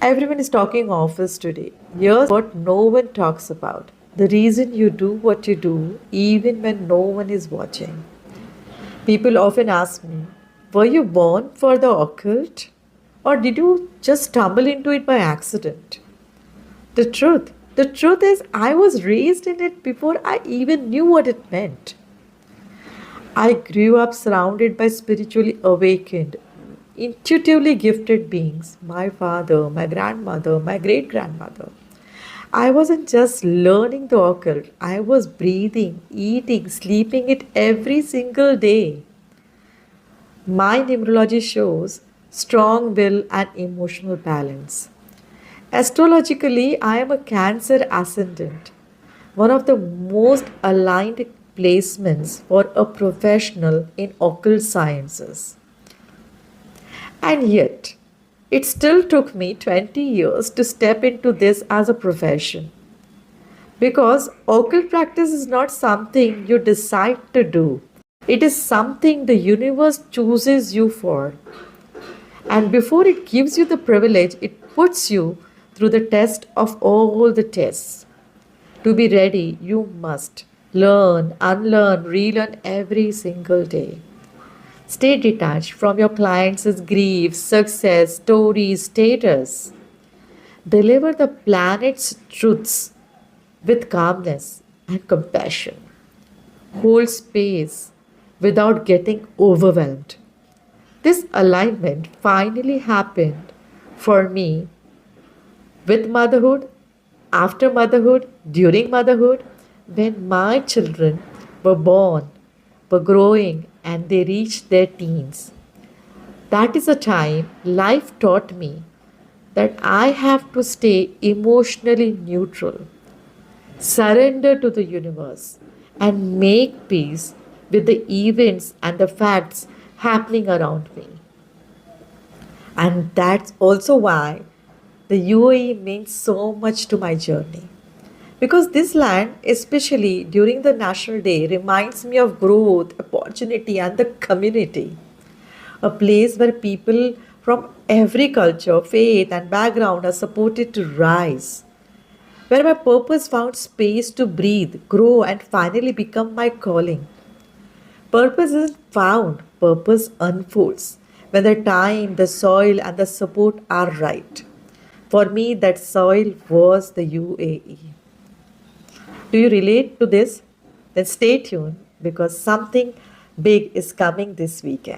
Everyone is talking office today. Here's what no one talks about. The reason you do what you do, even when no one is watching. People often ask me, were you born for the occult? Or did you just stumble into it by accident? The truth is, I was raised in it before I even knew what it meant. I grew up surrounded by spiritually awakened, intuitively gifted beings my father, my grandmother, my great grandmother. I wasn't just learning the occult, I was breathing, eating, sleeping it every single day. My numerology shows strong will and emotional balance. Astrologically, I am a Cancer ascendant, one of the most aligned placements for a professional in occult sciences. And yet, it still took me 20 years to step into this as a profession. Because occult practice is not something you decide to do, it is something the universe chooses you for. And before it gives you the privilege, it puts you through the test of all the tests. To be ready, you must learn, unlearn, relearn every single day. Stay detached from your clients' grief, success, stories, status. Deliver the planet's truths with calmness and compassion. Hold space without getting overwhelmed. This alignment finally happened for me with motherhood, after motherhood, during motherhood, when my children were born, were growing, and they reached their teens. That is a time life taught me that I have to stay emotionally neutral, surrender to the universe, and make peace with the events and the facts happening around me. And that's also why the UAE means so much to my journey. Because this land, especially during the National Day, reminds me of growth, opportunity, and the community. A place where people from every culture, faith, and background are supported to rise. Where my purpose found space to breathe, grow, and finally become my calling. Purpose isn't found, purpose unfolds when the time, the soil, and the support are right. For me, that soil was the UAE. Do you relate to this? Then stay tuned because something big is coming this weekend.